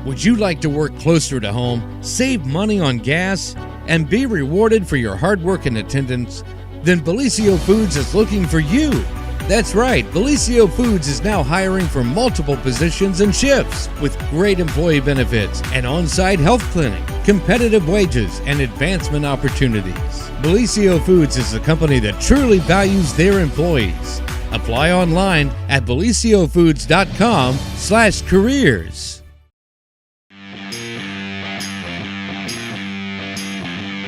Would you like to work closer to home, save money on gas, and be rewarded for your hard work and attendance? Then Bellisio Foods is looking for you. That's right, Bellisio Foods is now hiring for multiple positions and shifts with great employee benefits, an on-site health clinic, competitive wages, and advancement opportunities. Bellisio Foods is a company that truly values their employees. Apply online at BellisioFoods.com/careers.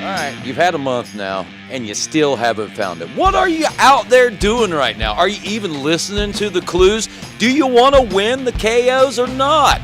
All right, you've had a month now, and you still haven't found it. What are you out there doing right now? Are you even listening to the clues? Do you want to win the KOs or not?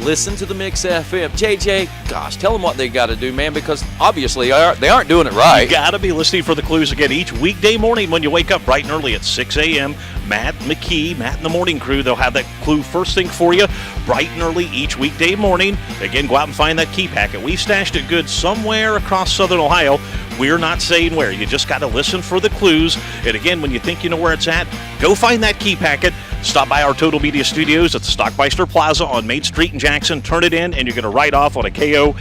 Listen to the Mix FM. JJ, gosh, tell them what they got to do, man, because obviously they aren't doing it right. You got to be listening for the clues again each weekday morning when you wake up bright and early at 6 a.m. Matt McKee, Matt and the Morning Crew, they'll have that clue first thing for you bright and early each weekday morning. Again, go out and find that key packet. We've stashed it good somewhere across southern Ohio. We're not saying where. You just got to listen for the clues. And again, when you think you know where it's at, go find that key packet. Stop by our Total Media Studios at the Stockmeister Plaza on Main Street in Jackson. Turn it in, and you're going to write off on a KO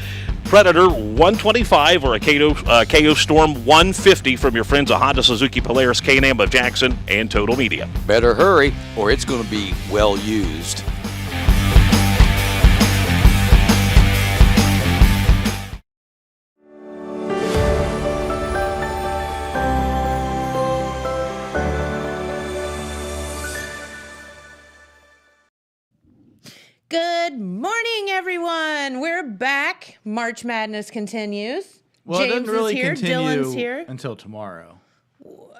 Predator 125 or a KO Storm 150 from your friends at Honda Suzuki Polaris K&M of Jackson and Total Media. Better hurry, or it's going to be well used. Good morning, everyone. We're back. March Madness continues. Well, James it doesn't really is here. continue Dylan's here. until tomorrow. Well,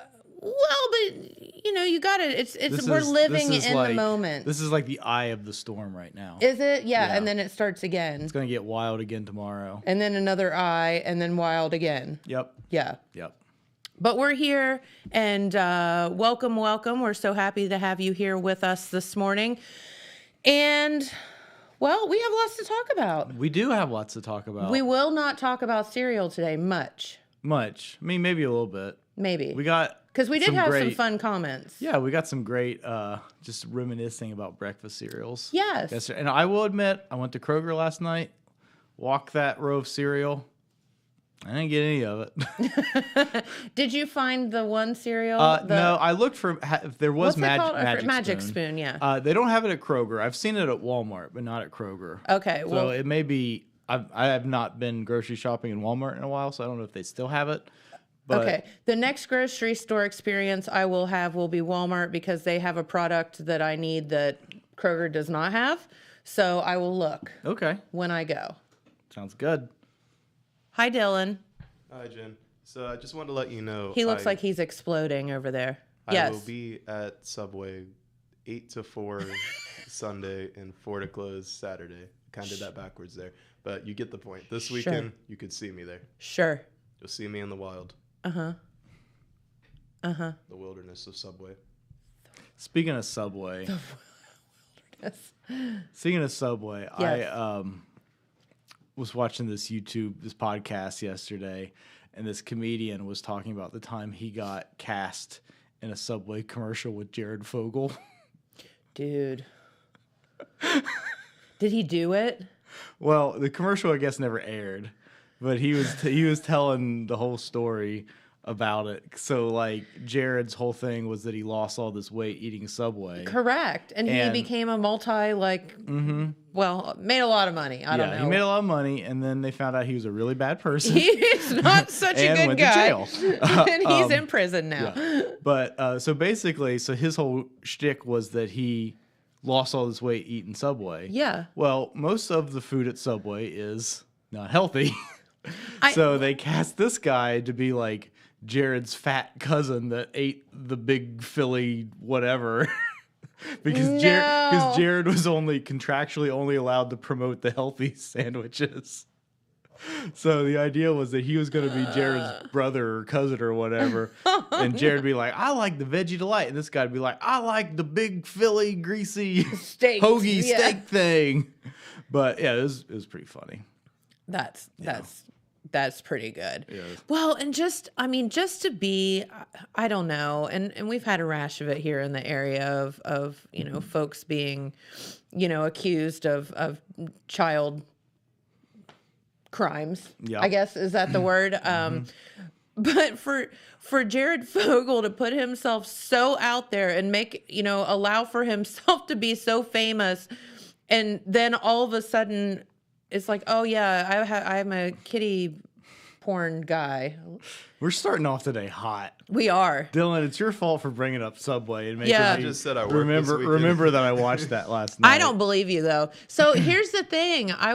but you got it. We're living in the moment. This is like the eye of the storm right now. Is it? Yeah, Yeah. and then it starts again. It's gonna get wild again tomorrow. And then another eye, and then wild again. Yep. Yeah. Yep. But we're here, and welcome. We're so happy to have you here with us this morning. And, well, we have lots to talk about. We do have lots to talk about. We will not talk about cereal today much. Much. I mean, maybe a little bit. Maybe. We got Because we did have some great- fun comments. Yeah, we got some great just reminiscing about breakfast cereals. Yes. Yesterday. And I will admit, I went to Kroger last night, walked that row of cereal. I didn't get any of it. Did you find the one cereal? No, I looked for if there was What's it called? Magic Spoon. Spoon, yeah. They don't have it at Kroger. I've seen it at Walmart, but not at Kroger. Okay, So well, it may be. I have not been grocery shopping in Walmart in a while, so I don't know if they still have it. But okay. The next grocery store experience I will have will be Walmart because they have a product that I need that Kroger does not have. So I will look Okay, when I go. sounds good. Hi, Dylan. Hi, Jen. So I just wanted to let you know. He looks like he's exploding over there. I Yes. will be at Subway 8 to 4 Sunday and 4 to close Saturday. Kind of did that backwards there. But you get the point. This weekend, you could see me there. Sure. You'll see me in the wild. Uh-huh. Uh-huh. The wilderness of Subway. Speaking of Subway, Yes. Yes. I was watching this podcast yesterday, and this comedian was talking about the time he got cast in a Subway commercial with Jared Fogle. Dude. Did he do it? Well, the commercial I guess never aired, but he was telling the whole story about it. So like Jared's whole thing was that he lost all this weight eating Subway. Correct. And he became a well, made a lot of money. I don't know. He made a lot of money, and then they found out he was a really bad person. He's not such a and good went guy. to jail. And he's in prison now. Yeah. But so basically, his whole shtick was that he lost all this weight eating Subway. Yeah. Well, most of the food at Subway is not healthy. So they cast this guy to be like Jared's fat cousin that ate the big Philly whatever. because Jared was contractually only allowed to promote the healthy sandwiches. So the idea was that he was going to be Jared's brother or cousin or whatever. And Jared would be like, I like the Veggie Delight. And this guy would be like, I like the big Philly greasy hoagie steak thing. But yeah, it was pretty funny. That's That's pretty good. Yeah. Well, and just to be, I don't know, and we've had a rash of it here in the area of folks being, accused of child crimes. Yeah. I guess, is that the word? But for Jared Fogle to put himself so out there and allow for himself to be so famous, and then all of a sudden it's like, oh yeah, I'm a kitty porn guy. We're starting off today hot. We are. Dylan, it's your fault for bringing up Subway and making Yeah. me I just said I worked this weekend. remember that I watched that last night. I don't believe you though. So here's the thing. I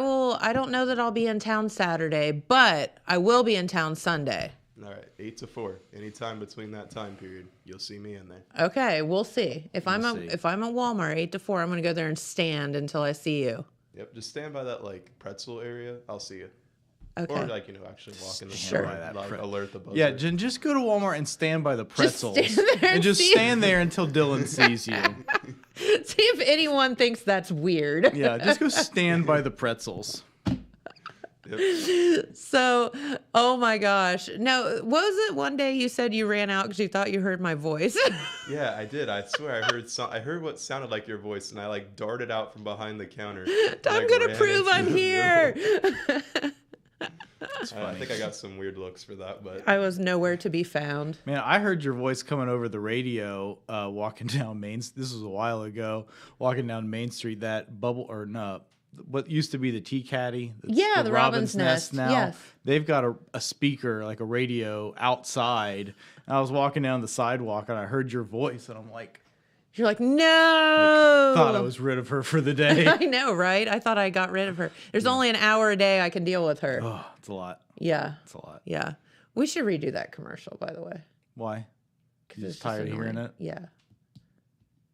don't know that I'll be in town Saturday, but I will be in town Sunday. All right, 8 to 4. Anytime between that time period, you'll see me in there. Okay, we'll see. If I'm see. at Walmart 8 to 4, I'm going to go there and stand until I see you. Yep, just stand by that pretzel area. I'll see you. Okay. Or actually walk in the Sure. store and alert the buzzer. Yeah, Jen, just go to Walmart and stand by the pretzels. stand there and just see- stand there until Dylan sees you. See if anyone thinks that's weird. Yeah, just go stand by the pretzels. Yep. So, oh my gosh. No, what was it one day you said you ran out because you thought you heard my voice? Yeah, I did. I swear I heard what sounded like your voice, and I darted out from behind the counter. I'm going to prove I'm here. I think I got some weird looks for that, but I was nowhere to be found. Man, I heard your voice coming over the radio walking down This was a while ago, walking down Main Street. That what used to be the Tea Caddy. Yeah, the Robin's Nest, now. yes. They've got a speaker, like a radio outside. And I was walking down the sidewalk and I heard your voice and I'm like, You're like, no. thought I was rid of her for the day. I know, right? I thought I got rid of her. There's only an hour a day I can deal with her. Oh, it's a lot. Yeah. It's a lot. Yeah. We should redo that commercial, by the way. Why? 'Cause You're it's just tired of hearing annoying. it? Yeah.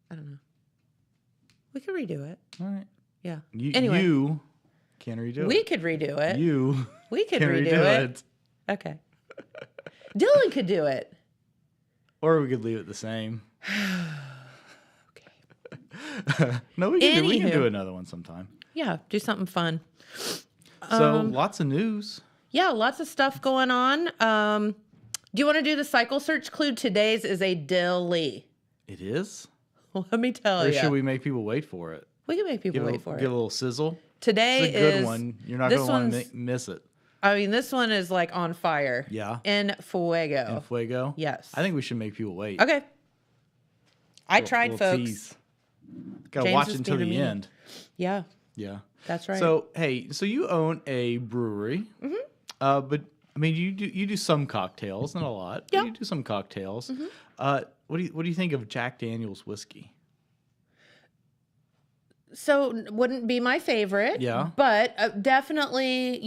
I don't know. We could redo it. All right. Yeah. Anyway. You can redo We it. could redo it. You We could can redo redo it. Okay. Dylan could do it. Or we could leave it the same. Okay. No, we can Anywho. do another one sometime. Yeah, do something fun. So lots of news. Yeah, lots of stuff going on. Do you want to do the cycle search clue? Today's is a dilly. It is? Let me tell Or you. should we make people wait for it? We can make people wait for Give it. a little sizzle. Today It's a good is one. You're not this going to want one's- to miss it. I mean, this one is like on fire. Yeah. En fuego. En fuego? Yes. I think we should make people wait. Okay. I tried, Little folks. tease. Gotta James watch is it until being the mean. end. Yeah, Yeah. that's right. So hey, so you own a brewery. Mm-hmm. But I mean, you do some cocktails, not a lot. But Yeah. you do some cocktails. Mm-hmm. What do you think of Jack Daniel's whiskey? So wouldn't be my favorite. Yeah. But definitely,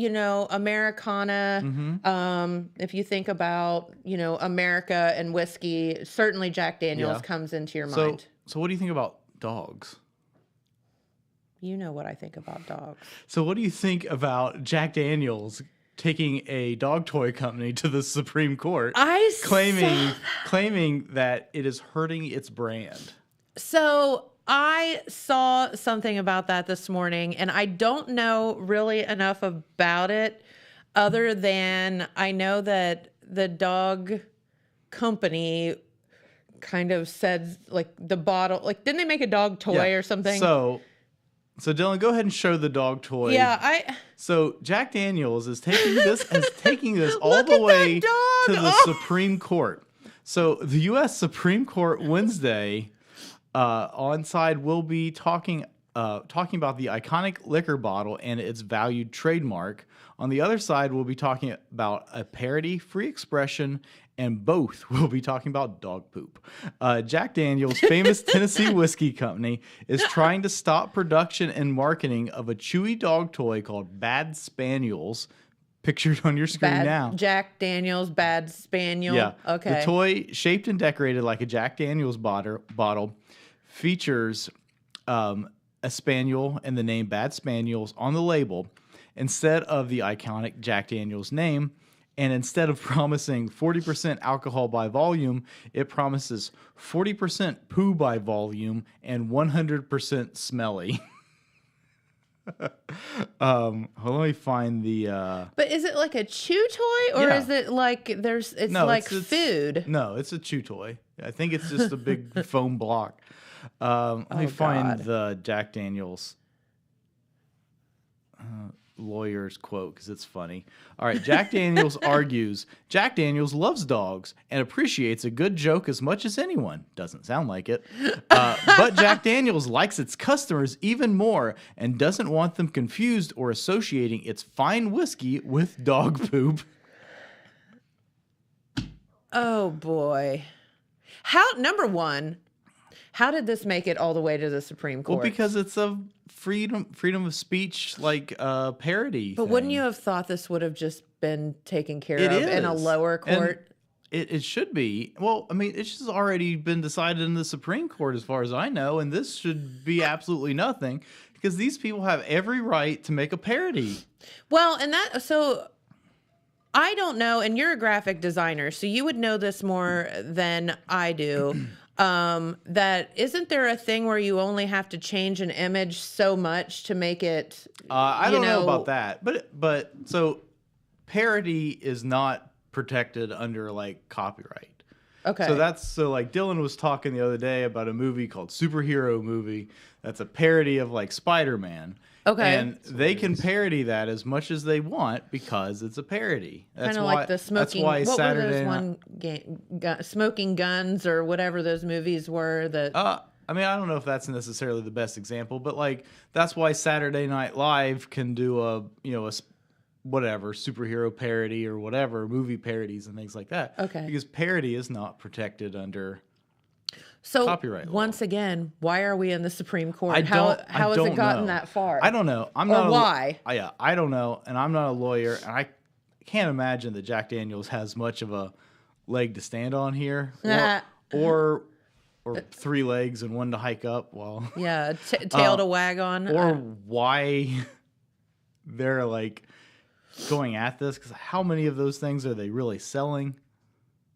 Americana. Mm-hmm. If you think about, America and whiskey, certainly Jack Daniels Yeah. comes into your So mind. what do you think about dogs? You know what I think about dogs. So what do you think about Jack Daniel's taking a dog toy company to the Supreme Court, claiming that it is hurting its brand? So I saw something about that this morning, and I don't know really enough about it other than I know that the dog company kind of said, like, the bottle, like, didn't they make a dog toy or something? So Dylan, go ahead and show the dog toy. Yeah, So Jack Daniels is taking this all Look the at that way dog! to the Oh. Supreme Court. So the U.S. Supreme Court Wednesday on side will be talking about the iconic liquor bottle and its valued trademark. On the other side, we'll be talking about a parody, free expression, and both will be talking about dog poop. Jack Daniel's famous Tennessee whiskey company is trying to stop production and marketing of a chewy dog toy called Bad Spaniels, pictured on your screen now. Jack Daniels Bad Spaniel. Yeah. Okay. The toy, shaped and decorated like a Jack Daniels bottle, features a spaniel and the name Bad Spaniels on the label instead of the iconic Jack Daniels name. And instead of promising 40% alcohol by volume, it promises 40% poo by volume and 100% smelly. Let me find the. But is it like a chew toy, or Yeah. is it like it's No, like it's- food? No, it's a chew toy. I think it's just a big foam block. Let me Oh, find God. the Jack Daniels lawyer's quote because it's funny. All right, Jack Daniels argues Jack Daniels loves dogs and appreciates a good joke as much as anyone. Doesn't sound like it. But Jack Daniels likes its customers even more and doesn't want them confused or associating its fine whiskey with dog poop. Oh boy. Number one, how did this make it all the way to the Supreme Court? Well, because it's a freedom of speech parody. But wouldn't you have thought this would have just been taken care of in a is. lower And court? It should be. Well, I mean, it's just already been decided in the Supreme Court as far as I know, and this should be absolutely nothing because these people have every right to make a parody. Well, so I don't know, and you're a graphic designer, so you would know this more than I do. That isn't there a thing where you only have to change an image so much to make it? I don't know about that, but so parody is not protected under like copyright. Okay. So like Dylan was talking the other day about a movie called Superhero Movie that's a parody of like Spider-Man. Okay. And they can parody that as much as they want because it's a parody. Kind of like the smoking. That's why What Saturday were those Night- Smoking Guns or whatever those movies were that? I mean, I don't know if that's necessarily the best example, but like that's why Saturday Night Live can do whatever superhero parody or whatever movie parodies and things like that. Okay. Because parody is not protected under. So copyright law. once again, why are we in the Supreme Court? I How don't has it know. gotten that far? I don't know. I'm Or not. why? I don't know, and I'm not a lawyer, and I can't imagine that Jack Daniels has much of a leg to stand on here, or three legs and one to hike up. Well, Yeah, tail to wag on. or why they're like going at this? Because how many of those things are they really selling?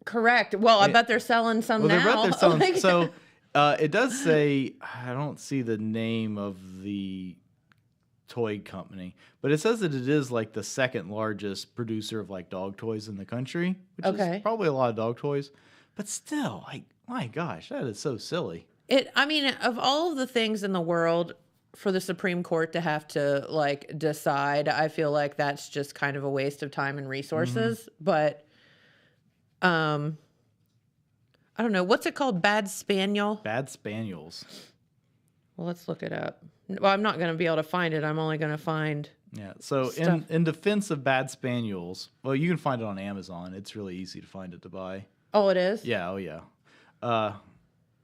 Correct. Well, I bet they're selling some Well, now. they're selling. Like- So it does say, I don't see the name of the toy company, but it says that it is like the second largest producer of like dog toys in the country, which Okay. is probably a lot of dog toys. But still, like, my gosh, that is so silly. I mean, of all of the things in the world for the Supreme Court to have to like decide, I feel like that's just kind of a waste of time and resources. But I don't know. What's it called? Bad Spaniel? Bad Spaniels. Well, let's look it up. Well, I'm not going to be able to find it. I'm only going to find. Yeah. So Stuff. in defense of Bad Spaniels, well, you can find it on Amazon. It's really easy to find it to buy. Oh, it is? Yeah. Oh, yeah.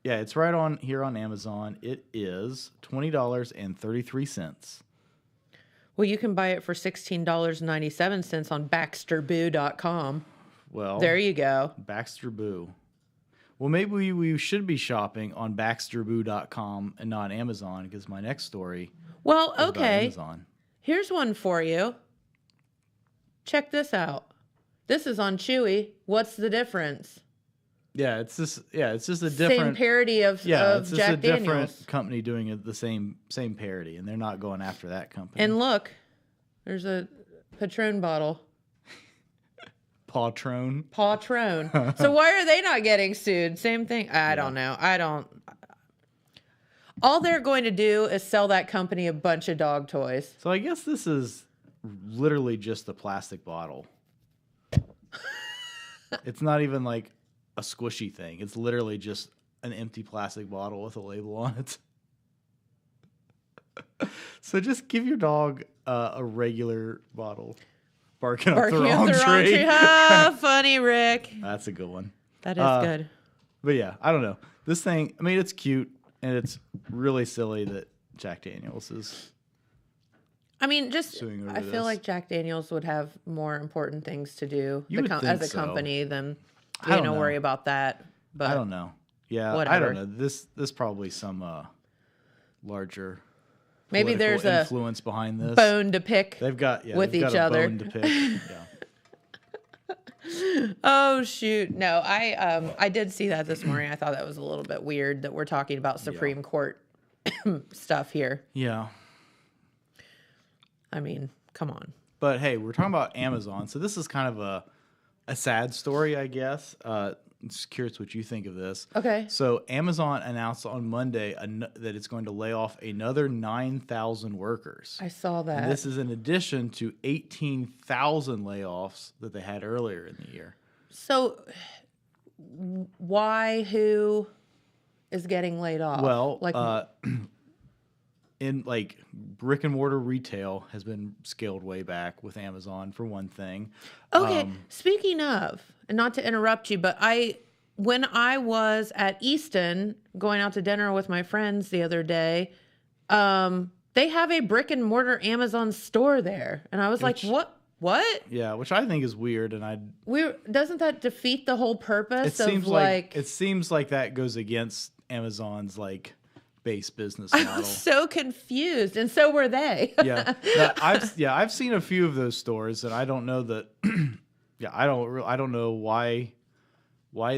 Yeah, it's right on here on Amazon. It is $20.33. Well, you can buy it for $16.97 on BaxterBoo.com. Well, There you go. Baxter Boo. Well, maybe we should be shopping on BaxterBoo.com and not Amazon because my next story Well, is about okay. Amazon. Here's one for you. Check this out. This is on Chewy. What's the difference? Yeah, it's just a Same different parody of it's just a Jack different Daniels. company doing the same parody, and they're not going after that company. And look, there's a Patron bottle. Pawtrone. Patron. So why are they not getting sued? Same thing. I don't know. All they're going to do is sell that company a bunch of dog toys. So I guess this is literally just a plastic bottle. It's not even like a squishy thing. It's literally just an empty plastic bottle with a label on it. So just give your dog a regular bottle. Barking up the wrong tree. Ah, funny, Rick. That's a good one. That is good. But yeah, I don't know. This thing, I mean, it's cute and it's really silly that Jack Daniels is. I mean, just Suing over I feel this. like Jack Daniels would have more important things to do You would as think a so. company than I don't know. worry about that. But I don't know. Yeah, I whatever. don't know. This probably some larger maybe political there's a influence behind this. bone to pick. They've got with they've got each a other. bone to pick. Yeah. Oh shoot! No, I did see that this morning. I thought that was a little bit weird that we're talking about Supreme Court stuff here. Yeah. I mean, come on. But hey, we're talking about Amazon, so this is kind of a sad story, I guess. I'm just curious what you think of this. Okay. So Amazon announced on Monday that it's going to lay off another 9,000 workers. I saw that. And this is in addition to 18,000 layoffs that they had earlier in the year. So why, who is getting laid off? Well, like, in like brick and mortar retail has been scaled way back with Amazon for one thing. okay. Speaking of, and not to interrupt you, but when I was at Easton going out to dinner with my friends the other day, they have a brick and mortar Amazon store there, and I was like, what? What? Yeah, which I think is weird, and doesn't that defeat the whole purpose it of seems like that goes against Amazon's like base business I model. was so confused, and so were they. Yeah, I've seen a few of those stores, and I don't know that. I don't know why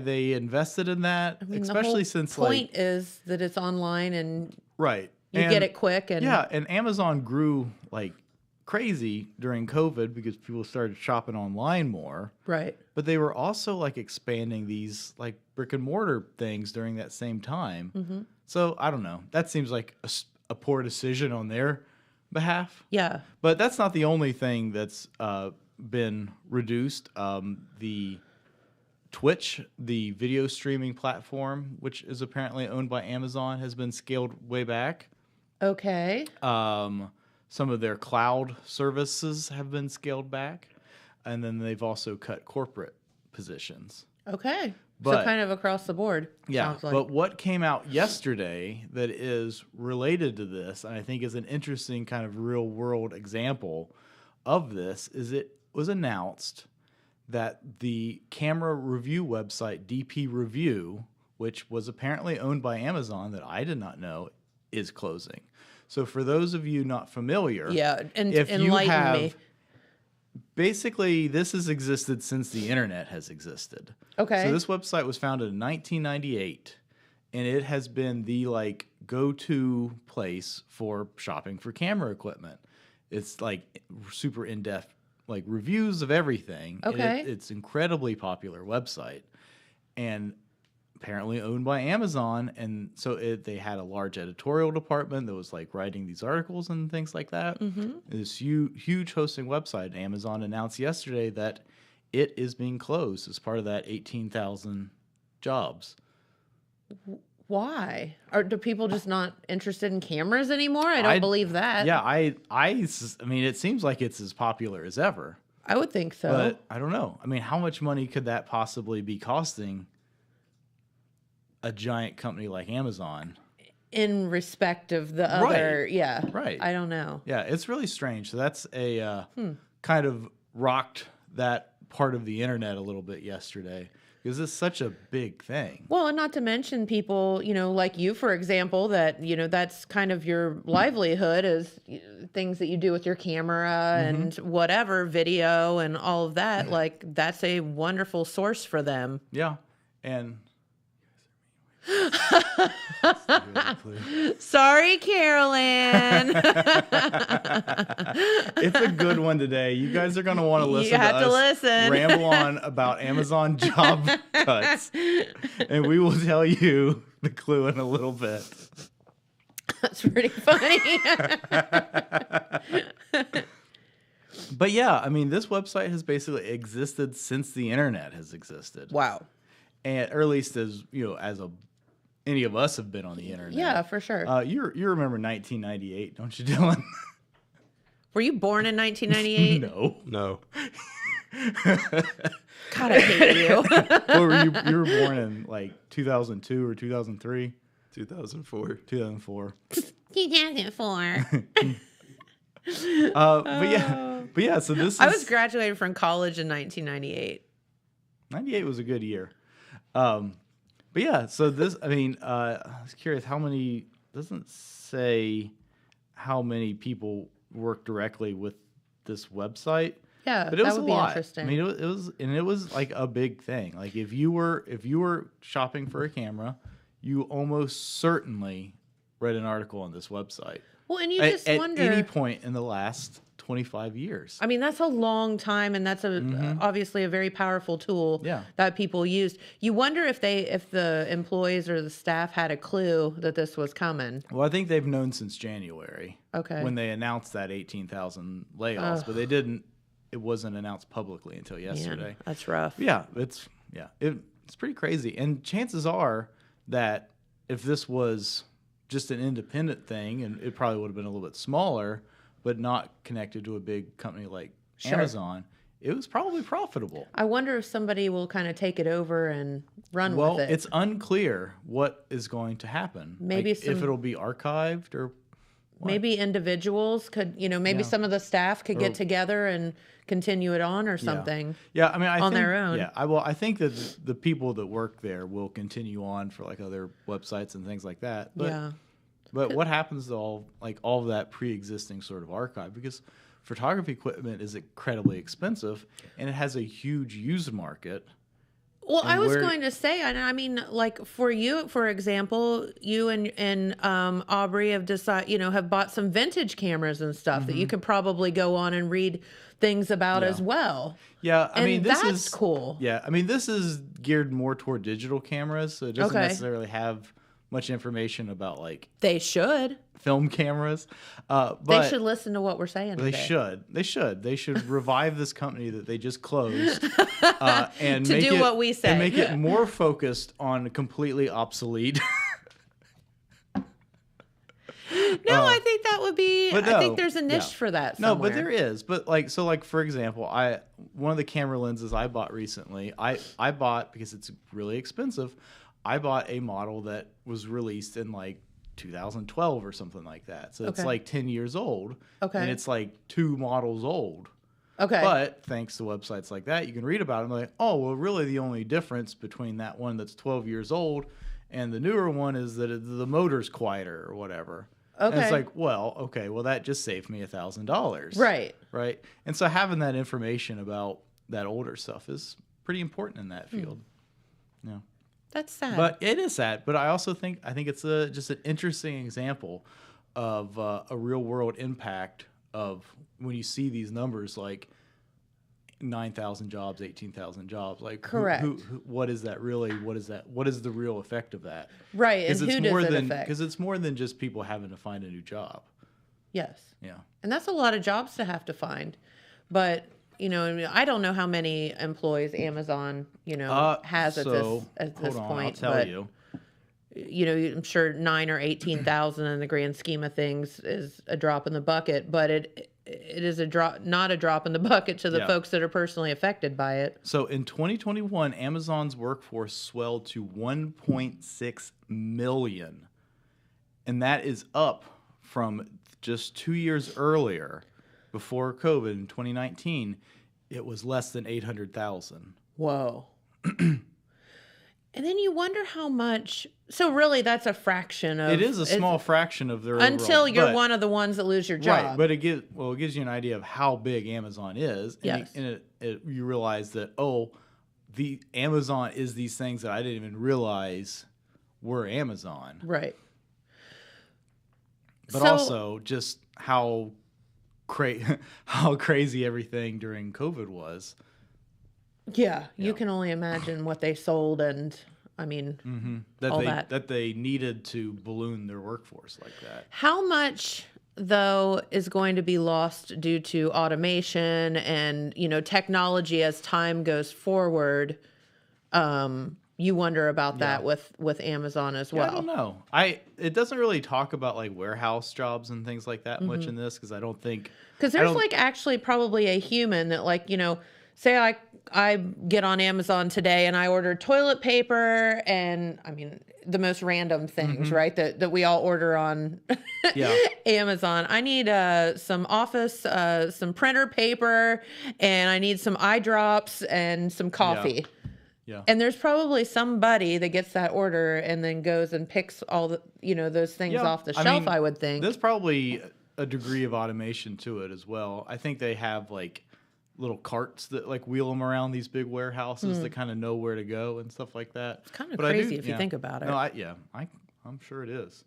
they invested in that, I mean, especially the whole since point is that it's online and right you get it quick and and Amazon grew like crazy during COVID because people started shopping online more. right. But they were also like expanding these like brick and mortar things during that same time. Mm-hmm. So I don't know. That seems like a poor decision on their behalf. Yeah. But that's not the only thing that's been reduced. The Twitch, the video streaming platform, which is apparently owned by Amazon, has been scaled way back. Okay. Some of their cloud services have been scaled back. And then they've also cut corporate positions. Okay. So But- kind of across the board. Yeah, Sounds like. but what came out yesterday that is related to this, and I think is an interesting kind of real world example of this, is it was announced that the camera review website DP Review, which was apparently owned by Amazon that I did not know, is closing. So for those of you not familiar, yeah, and if you enlighten have me. basically, this has existed since the internet has existed. Okay. So this website was founded in 1998, and it has been the like go-to place for shopping for camera equipment. It's like super in-depth like reviews of everything. and Okay. it's incredibly popular website, and apparently owned by Amazon. And so they had a large editorial department that was like writing these articles and things like that. Mm-hmm. This huge hosting website. Amazon announced yesterday that it is being closed as part of that 18,000 jobs. Why? Do people just not interested in cameras anymore? I don't believe that. Yeah, I mean, it seems like it's as popular as ever. I would think so. But I don't know. I mean, how much money could that possibly be costing a giant company like Amazon? In respect of the other, yeah. Right. I don't know. Yeah, it's really strange. So that's a kind of rocked that part of the internet a little bit yesterday because it's such a big thing. Well, and not to mention people, like you, for example, that, that's kind of your livelihood is things that you do with your camera and whatever, video and all of that. Like, that's a wonderful source for them. Yeah. And Sorry, Carolyn. it's a good one today. You guys are going to want to listen You have to us listen. ramble on about Amazon job cuts. And we will tell you the clue in a little bit. That's pretty funny. But yeah, I mean, this website has basically existed since the internet has existed. Wow. And or at least as any of us have been on the internet. Yeah, for sure. You remember 1998, don't you, Dylan? Were you born in 1998? No. No. God, I hate you. What were you? You were born in like 2002 or 2003? 2004. 2004. 2004. But yeah. So this is. I was graduated from college in 1998. 98 was a good year. But yeah, so this, I mean, I was curious how many, doesn't say how many people work directly with this website. Yeah, But it was that a would be lot. interesting. I mean, it was like a big thing. Like if you were shopping for a camera, you almost certainly read an article on this website. well, and you At, just at wonder. any point in the last 25 years. I mean, that's a long time, and that's obviously a very powerful tool that people used. You wonder if the employees or the staff had a clue that this was coming. Well, I think they've known since January. Okay. When they announced that 18,000 layoffs, but they didn't. It wasn't announced publicly until yesterday. Man, that's rough. Yeah, it's pretty crazy. And chances are that if this was just an independent thing, and it probably would have been a little bit smaller, but not connected to a big company like Amazon, it was probably profitable. I wonder if somebody will kind of take it over and run Well, with it. it's unclear what is going to happen. Maybe if it'll be archived or what? Maybe individuals could, maybe some of the staff could get together and continue it on or something. Yeah, I mean, I think, their own. Yeah, I think that the people that work there will continue on for like other websites and things like that. But, But what happens to all of that pre-existing sort of archive? Because photography equipment is incredibly expensive, and it has a huge used market. Well, I was going to say, I mean, like for you, for example, you and Aubrey have have bought some vintage cameras and stuff that you could probably go on and read things about as well. Yeah, I mean, that's cool. Yeah, I mean, this is geared more toward digital cameras, so it doesn't necessarily have much information about they should film cameras. But they should listen to what we're saying. They should revive this company that they just closed and to do what we say and make it more focused on completely obsolete. I think that would be. I think there's a niche for that. Somewhere. No, but there is. But for example, one of the camera lenses I bought recently, I bought because it's really expensive. I bought a model that was released in 2012 or something like that. So it's 10 years old. Okay. And it's 2 models old. Okay. But thanks to websites like that, you can read about them. Oh, well, really the only difference between that one that's 12 years old and the newer one is that the motor's quieter or whatever. Okay. And it's well, that just saved me $1,000. Right. Right. And so having that information about that older stuff is pretty important in that field. Yeah. That's sad. But it is sad. But I also think it's just an interesting example of a real world impact of when you see these numbers 9,000 jobs, 18,000 jobs. Correct. What is that really? What is that? What is the real effect of that? Right. And who does it affect? Because it's more than just people having to find a new job. Yes. Yeah. And that's a lot of jobs to have to find. But I don't know how many employees Amazon, has at this point. I'll tell you. I'm sure 9,000 or 18,000 in the grand scheme of things is a drop in the bucket, but it is not a drop in the bucket to the folks that are personally affected by it. So in 2021, Amazon's workforce swelled to 1.6 million, and that is up from just 2 years earlier. Before COVID in 2019, it was less than 800,000. Whoa. And then you wonder how much. So really, that's a fraction of. It is a small fraction of their until overall, you're one of the ones that lose your job. Right, but it gives you an idea of how big Amazon is. And yes. You realize that the Amazon is these things that I didn't even realize were Amazon. Right. But also just how crazy everything during COVID was. Yeah, you can only imagine what they sold, and I mean, that they needed to balloon their workforce like that. How much though is going to be lost due to automation and technology as time goes forward? You wonder about that with Amazon as well. I don't know. It doesn't really talk about warehouse jobs and things like that much in this because I don't think there's actually probably a human that say I get on Amazon today and I order toilet paper and the most random things, right? That we all order on Amazon. I need some office, some printer paper, and I need some eye drops and some coffee. Yeah. And there's probably somebody that gets that order and then goes and picks all the, those things off the shelf, I would think. There's probably a degree of automation to it as well. I think they have little carts that wheel them around these big warehouses that kind of know where to go and stuff like that. It's kind of crazy if you think about it. No, I'm sure it is.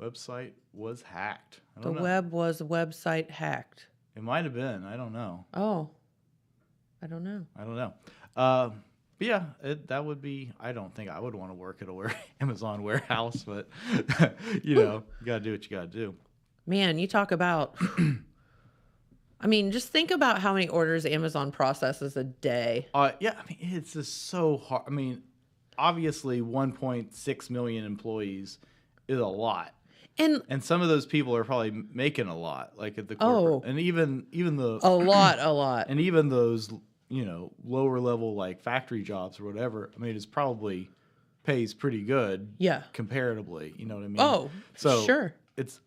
Website was hacked. The web was website hacked. It might have been. I don't know. Oh, I don't know. But yeah, that would be. I don't think I would want to work at a Amazon warehouse, but you know, you gotta do what you gotta do. Man, you talk about. I mean, just think about how many orders Amazon processes a day. Yeah, I mean, it's just so hard. I mean, obviously, 1.6 million employees is a lot. And some of those people are probably making a lot, like at the corporate, and even the a lot, and even those, you know, lower level like factory jobs or whatever. I mean, it's probably pays pretty good, comparatively. You know what I mean? Oh, so sure, it's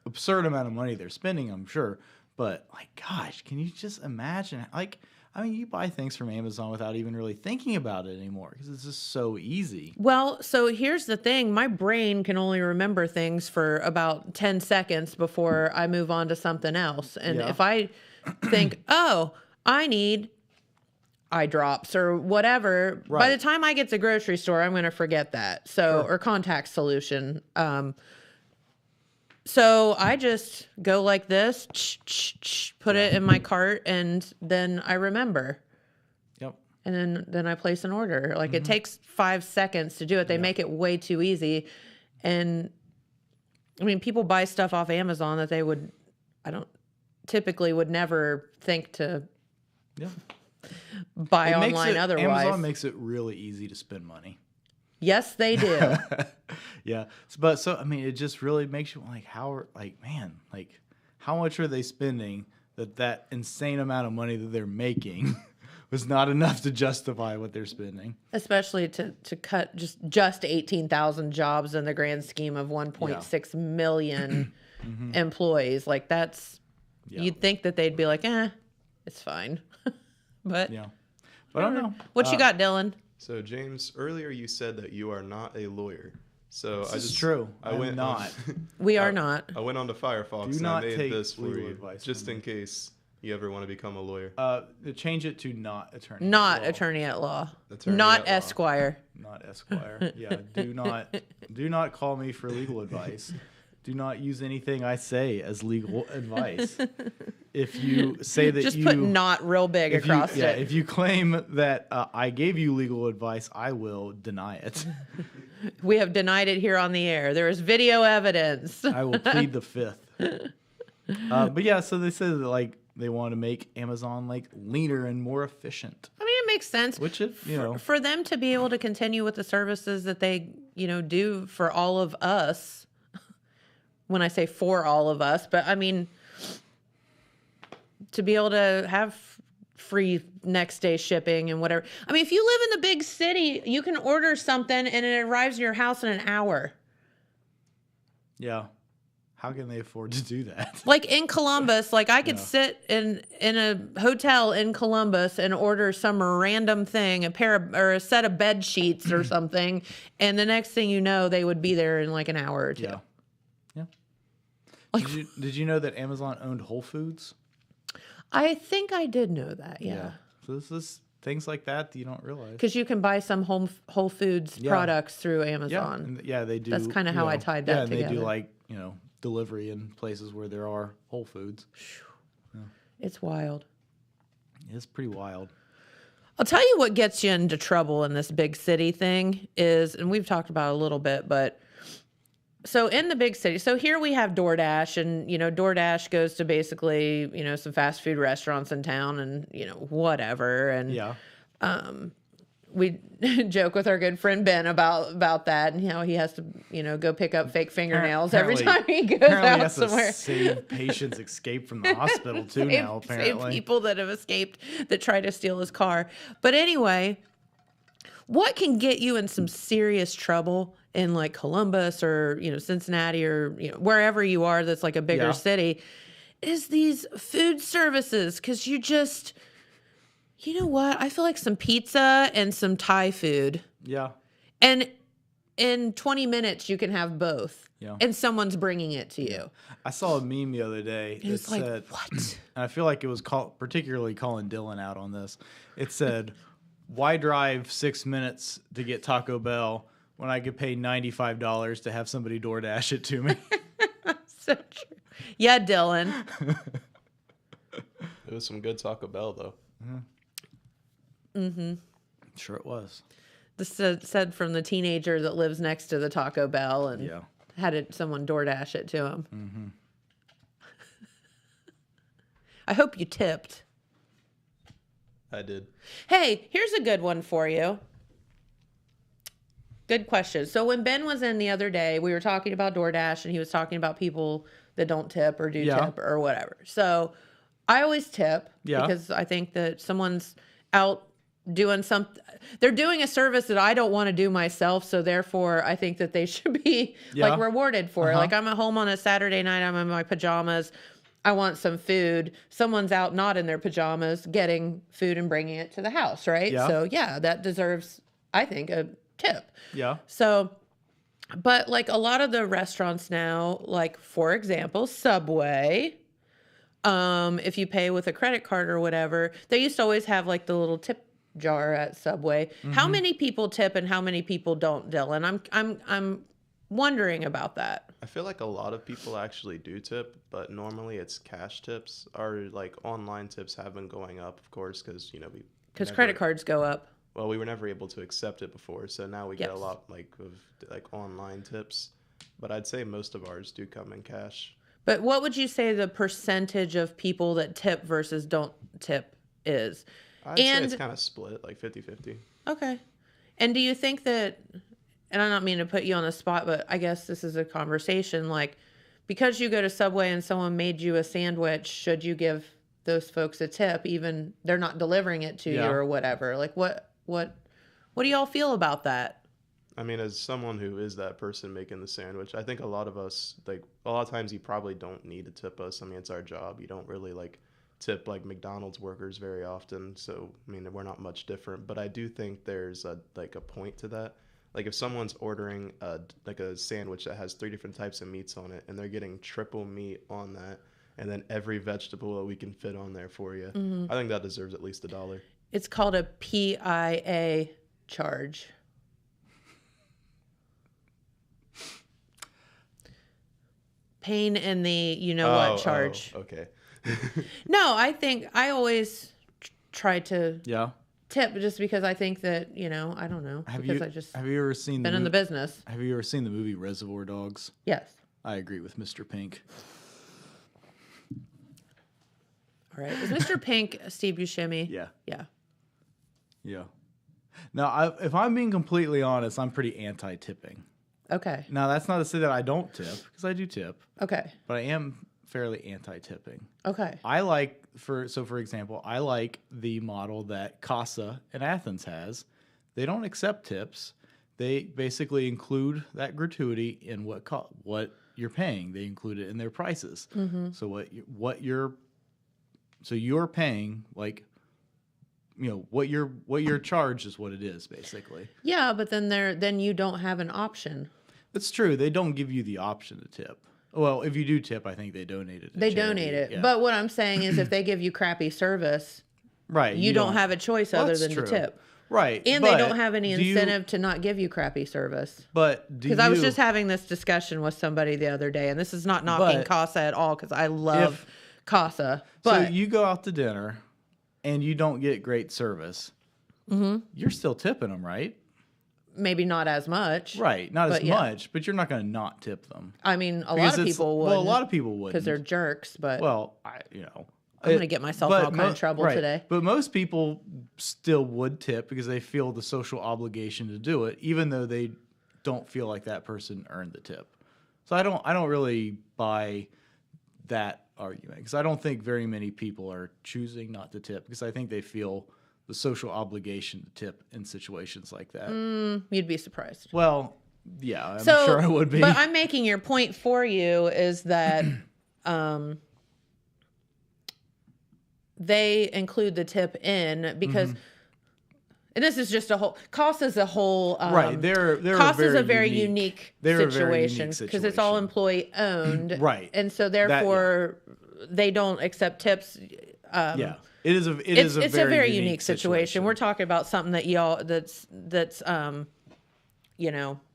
absurd amount of money they're spending, I'm sure, but like, gosh, can you just imagine? Like, I mean, you buy things from Amazon without even really thinking about it anymore because it's just so easy. Well, so here's the thing. My brain can only remember things for about 10 seconds before I move on to something else. And if I think, oh, I need eye drops or whatever, by the time I get to the grocery store, I'm going to forget that. So, or contact solution. So I just go like this, put it in my cart, and then I remember. Yep. And then I place an order. Like it takes 5 seconds to do it. They make it way too easy. And I mean, people buy stuff off Amazon that they would never think to buy online otherwise. Amazon makes it really easy to spend money. Yes, they do. Yeah. But so, I mean, it just really makes you like, how much are they spending that insane amount of money that they're making was not enough to justify what they're spending? Especially to cut just 18,000 jobs in the grand scheme of 1.6 million employees. Like that's, you'd think that they'd be like, it's fine. But I don't know. What you got, Dylan? So James, earlier you said that you are not a lawyer. So this is true. I'm not. We are not. I went on to Firefox and I made this for you, advice just in case you ever want to become a lawyer. Change it to not attorney. Not attorney at law. Attorney not at law. Esquire. Not Esquire. Yeah. Do not call me for legal advice. Do not use anything I say as legal advice. If you say that just put not real big across it. Yeah, if you claim that I gave you legal advice, I will deny it. We have denied it here on the air. There is video evidence. I will plead the fifth. But yeah, so they said that like they want to make Amazon like leaner and more efficient. I mean, it makes sense. Which is, for them to be able to continue with the services that they, do for all of us. When I say for all of us, but I mean, to be able to have free next day shipping and whatever. I mean, if you live in the big city, you can order something and it arrives in your house in an hour. Yeah. How can they afford to do that? Like in Columbus, like I could sit in a hotel in Columbus and order some random thing, a set of bed sheets or something, and the next thing you know, they would be there in like an hour or two. Yeah. Like, did you know that Amazon owned Whole Foods? I think I did know that, yeah. So this is things like that you don't realize. Because you can buy some Whole Foods products through Amazon. Yeah, they do. That's kind of how I tied that together. Yeah, they do like, delivery in places where there are Whole Foods. Yeah. It's wild. It's pretty wild. I'll tell you what gets you into trouble in this big city thing is, and we've talked about it a little bit, but so in the big city, so here we have DoorDash, and, DoorDash goes to basically, some fast food restaurants in town and, whatever. And we joke with our good friend Ben about that and how he has to, go pick up fake fingernails every time he goes out somewhere. Has to save patients escape from the hospital too now, apparently. Save people that have escaped that try to steal his car. But anyway, what can get you in some serious trouble in like Columbus or, Cincinnati or, wherever you are that's like a bigger city is these food services. Because you just, you know what? I feel like some pizza and some Thai food. Yeah. And in 20 minutes, you can have both. Yeah. And someone's bringing it to you. I saw a meme the other day that said, what? And I feel like it was particularly calling Dylan out on this. It said, why drive 6 minutes to get Taco Bell when I could pay $95 to have somebody DoorDash it to me? So true. Yeah, Dylan. It was some good Taco Bell though. Sure it was. This is said from the teenager that lives next to the Taco Bell and Yeah. had someone DoorDash it to him. I hope you tipped. I did. Hey, here's a good one for you. Good question. So when Ben was in the other day, we were talking about DoorDash and he was talking about people that don't tip or do tip or whatever. So I always tip because I think that someone's out doing something. They're doing a service that I don't want to do myself. So therefore I think that they should be like rewarded for it. Like I'm at home on a Saturday night. I'm in my pajamas. I want some food. Someone's out not in their pajamas getting food and bringing it to the house, right? Yeah. So yeah, that deserves, I think, a tip. Yeah. So, but like a lot of the restaurants now, like for example, Subway, if you pay with a credit card or whatever, they used to always have like the little tip jar at Subway. How many people tip and how many people don't, Dylan? I'm wondering about that. I feel like a lot of people actually do tip, but normally it's cash tips. Or like online tips have been going up, of course, because Because credit cards go up. Well, we were never able to accept it before, so now we get a Yes. lot of online tips. But I'd say most of ours do come in cash. But what would you say the percentage of people that tip versus don't tip is? I'd say it's kind of split, like 50-50. Okay. And do you think that, and I don't mean to put you on the spot, but I guess this is a conversation, like, because you go to Subway and someone made you a sandwich, should you give those folks a tip, even they're not delivering it to you or whatever? Like, what do y'all feel about that? I mean, as someone who is that person making the sandwich, I think a lot of us, like, a lot of times you probably don't need to tip us. I mean, it's our job. You don't really, like, tip, like, McDonald's workers very often. So, I mean, we're not much different. But I do think there's, a point to that. Like, if someone's ordering, a sandwich that has 3 different types of meats on it, and they're getting triple meat on that, and then every vegetable that we can fit on there for you, I think that deserves at least $1. It's called a PIA charge. Pain in the what charge. Okay. No, I think I always try to tip just because I think that, I don't know. Have because you I just have you ever seen been in the business. Have you ever seen the movie Reservoir Dogs? Yes. I agree with Mr. Pink. All right. Is Mr. Pink Steve Buscemi? Yeah. Yeah. Yeah. Now, if I'm being completely honest, I'm pretty anti-tipping. Okay. Now, that's not to say that I don't tip, because I do tip, Okay. but I am fairly anti-tipping. Okay. For example, I like the model that Casa in Athens has. They don't accept tips. They basically include that gratuity in what you're paying. They include it in their prices. Mm-hmm. So you're paying what you're charged is what it is, basically. Yeah, but then you don't have an option. It's true. They don't give you the option to tip. Well, if you do tip, I think they donate it. They donate it. Yeah. But what I'm saying is if they give you crappy service, right, you don't have a choice other than to tip. Right. And they don't have any incentive to not give you crappy service. But because I was just having this discussion with somebody the other day, and this is not knocking Casa at all because I love Casa. But so you go out to dinner and you don't get great service. You're still tipping them, right? Maybe not as much. Right. Not as much, but you're not going to not tip them. I mean, a lot of people would. Well, a lot of people would. Because they're jerks, but. Well, I'm going to get myself in all kind of trouble today. But most people still would tip because they feel the social obligation to do it, even though they don't feel like that person earned the tip. So I don't really buy that argument because I don't think very many people are choosing not to tip because I think they feel the social obligation to tip in situations like that. You'd be surprised. Well, yeah, I'm sure I would be. But I'm making your point for you is that they include the tip in because, and this is just a whole, Casa's a whole, right. They're Casa's a very unique situation because it's all employee owned. Right. And so therefore they don't accept tips. Yeah. It's a very unique situation. We're talking about something that y'all that's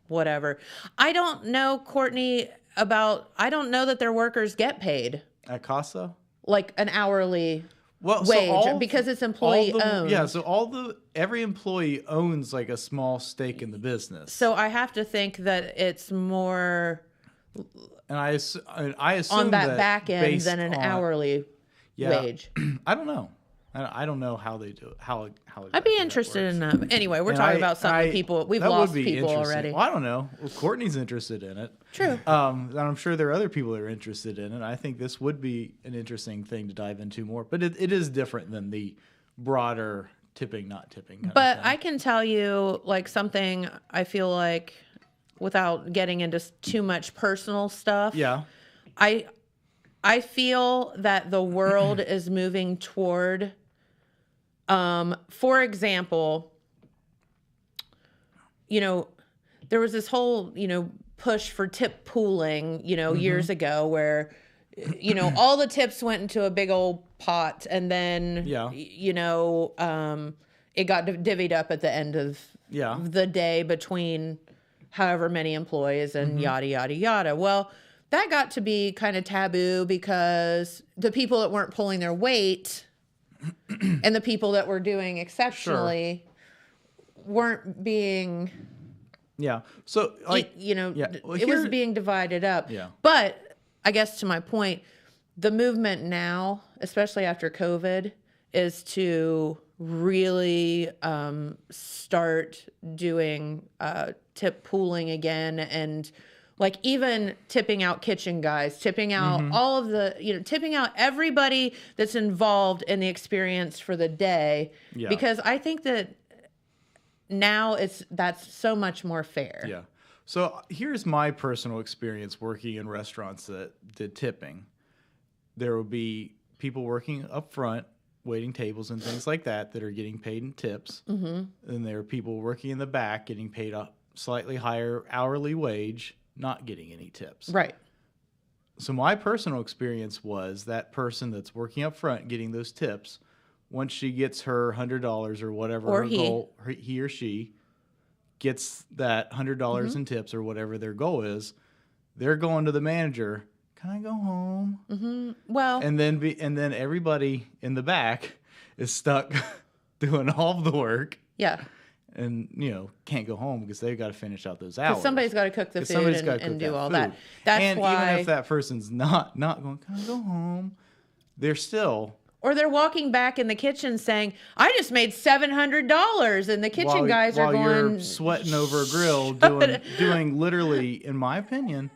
whatever. I don't know, Courtney, I don't know that their workers get paid at Casa, like an hourly Well, wage because it's employee owned. Yeah, so every employee owns like a small stake in the business. So I have to think that it's more and I assume on that back end based than an on- hourly wage. I don't know. I don't know how they do it. How I'd exactly be that interested in works. that. Anyway, we're And talking about something people we've that would lost be people interesting. already. Well, I don't know. Well, Courtney's interested in it. True. And I'm sure there are other people that are interested in it. I think this would be an interesting thing to dive into more. But it is different than the broader tipping, not tipping. Kind But of thing. I can tell you like something I feel like without getting into too much personal stuff. Yeah. I feel that the world is moving toward for example, there was this whole, push for tip pooling, years ago where all the tips went into a big old pot and then Yeah. it got divvied up at the end of Yeah. the day between however many employees and yada yada yada. Well, that got to be kind of taboo because the people that weren't pulling their weight and the people that were doing exceptionally weren't being Yeah. So like Well, here- it was being divided up. Yeah. But I guess to my point, the movement now, especially after COVID, is to really start doing tip pooling again and like even tipping out kitchen guys, tipping out all of the, tipping out everybody that's involved in the experience for the day. Yeah. Because I think that now that's so much more fair. Yeah. So here's my personal experience working in restaurants that did tipping. There will be people working up front, waiting tables and things like that are getting paid in tips. Mm-hmm. And there are people working in the back getting paid a slightly higher hourly wage, not getting any tips. Right. So my personal experience was that person that's working up front getting those tips, once she gets her $100 or whatever Or her goal, he or she gets that $100 in tips or whatever their goal is, they're going to the manager. Can I go home? Well, And then everybody in the back is stuck doing all of the work yeah. and can't go home because they've got to finish out those hours. Somebody's got to cook the 'Cause food somebody's gotta and cook do all food. that. That's and why. even if that person's not going, can I go home? They're still Or they're walking back in the kitchen saying, "I just made $700," and the kitchen guys are while going you're sweating over a grill, doing literally, in my opinion,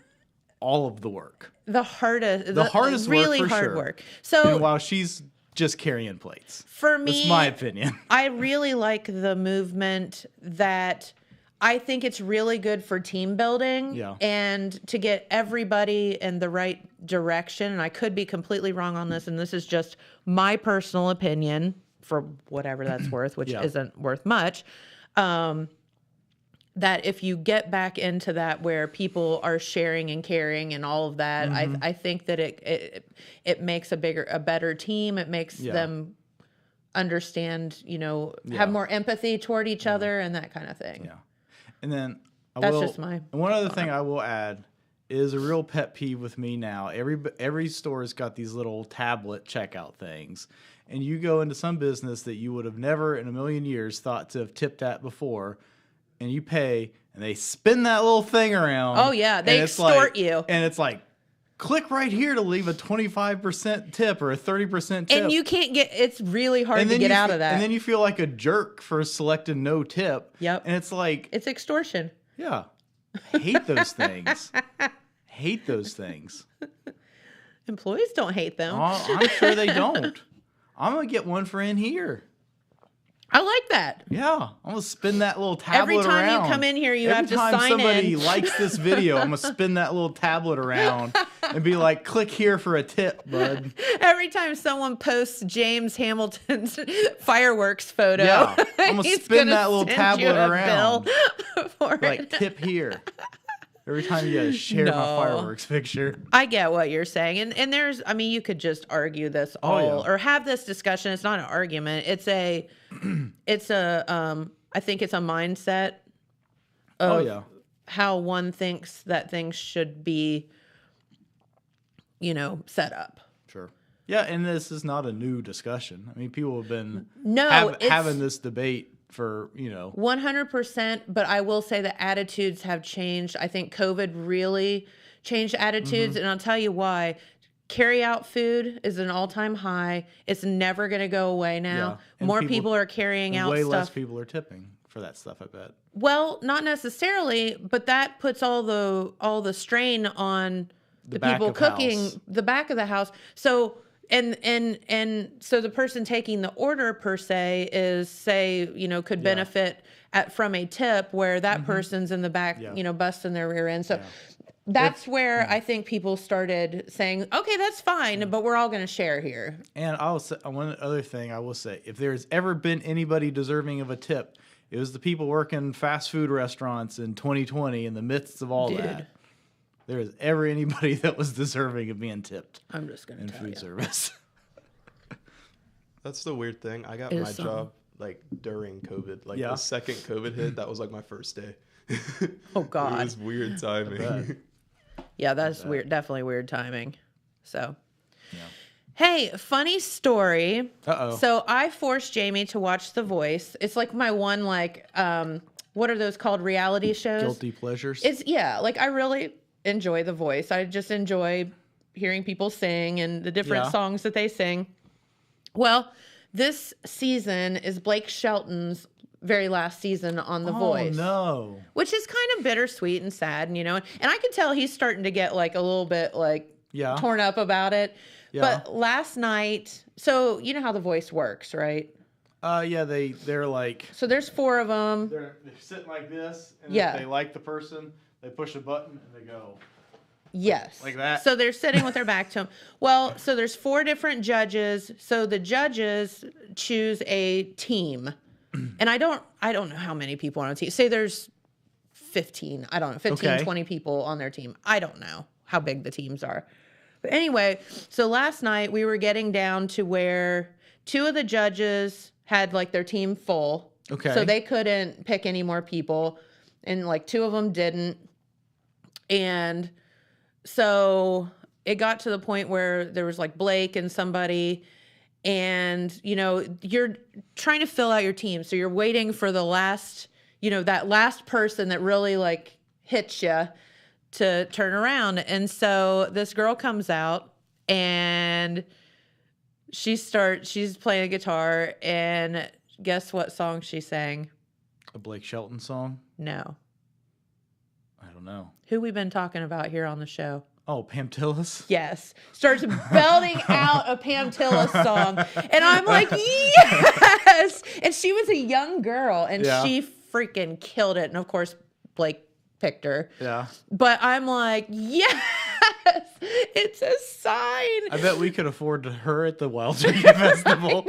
all of the work. the hardest hardest work really for hard sure. work. And So while she's just carrying plates. for me, That's my opinion. I really like the movement that I think it's really good for team building Yeah. and to get everybody in the right direction. And I could be completely wrong on this, and this is just my personal opinion for whatever that's worth, which Yeah. isn't worth much. That if you get back into that where people are sharing and caring and all of that, I think that it makes a better team. It makes Yeah. them understand, Yeah. have more empathy toward each other and that kind of thing. Yeah. And then That's just my and one other thing I will add is a real pet peeve with me now. Every store's got these little tablet checkout things. And you go into some business that you would have never in a million years thought to have tipped at before, and you pay, and they spin that little thing around. Oh, yeah, they and it's extort you. And it's like, click right here to leave a 25% tip or a 30% tip. And you can't it's really hard to then get you out fe- of that. And then you feel like a jerk for selecting no tip. Yep. And it's like, It's extortion. yeah, hate those things. Hate those things. Employees don't hate them. Oh, I'm sure they don't. I'm gonna get one for in here. I like that. Yeah, I'm gonna spin that little tablet Every time you around. come in here, you Every have to time sign somebody in. likes this video, I'm gonna spin that little tablet around and be like, "Click here for a tip, bud." Every time someone posts James Hamilton's fireworks photo, Yeah, I'm gonna he's spin gonna that little send tablet you a around. bill for Like it. tip here. Every time you gotta share my No. fireworks picture. I get what you're saying, and there's, I mean, you could just argue this all yeah. or have this discussion. It's not an argument. It's a, I think it's a mindset of Oh yeah. how one thinks that things should be, set up. Sure. Yeah, and this is not a new discussion. I mean, people have been it's having this debate for, 100%. But I will say that attitudes have changed. I think COVID really changed attitudes, and I'll tell you why. Carry out food is an all-time high. It's never going to go away now. Yeah. More people are carrying out way stuff. less people are tipping for that stuff, I bet. Well, not necessarily, but that puts all the strain on the back people of cooking house. the back of the house. So and so the person taking the order per se is could benefit from a tip where that person's in the back, busting their rear end. So that's where I think people started saying, okay, that's fine, but we're all going to share here. And I'll say one other thing I will say, if there's ever been anybody deserving of a tip, it was the people working fast food restaurants in 2020 in the midst of all that. There was ever anybody that was deserving of being tipped I'm just going to in tell food you. service. That's the weird thing. I got It my is job like during COVID. Like the second COVID hit, that was like my first day. Oh, God. It was weird timing. Yeah, that's weird. Definitely weird timing. So, hey, funny story. Uh-oh. So I forced Jamie to watch The Voice. It's like my one, what are those called? Reality shows? Guilty pleasures. I really enjoy The Voice. I just enjoy hearing people sing and the different songs that they sing. Well, this season is Blake Shelton's very last season on The Voice. Oh, no. Which is kind of bittersweet and sad, and I can tell he's starting to get like a little bit torn up about it. Yeah. But last night, so you know how The Voice works, right? Yeah, they're like... So there's 4 of them. They're sitting like this, and Yeah. if they like the person, they push a button, and they go... Yes. Like that? So they're sitting with their back to him. Well, so there's 4 different judges. So the judges choose a team. And I don't know how many people are on a team. Say there's 15. I don't know, 15, 20 people on their team. I don't know how big the teams are. But anyway, so last night we were getting down to where 2 of the judges had like their team full. Okay. So they couldn't pick any more people. And like 2 of them didn't. And so it got to the point where there was like Blake and somebody, and you're trying to fill out your team. So you're waiting for the last, that last person that really like hits you to turn around. And so this girl comes out and she's playing a guitar, and guess what song she sang? A Blake Shelton song? No. I don't know. Who we've been talking about here on the show. Oh, Pam Tillis? Yes. Starts belting out a Pam Tillis song. And I'm like, yes! And she was a young girl, and she freaking killed it. And of course, Blake picked her. Yeah. But I'm like, yes! It's a sign. I bet we could afford her at the Wild Turkey Festival.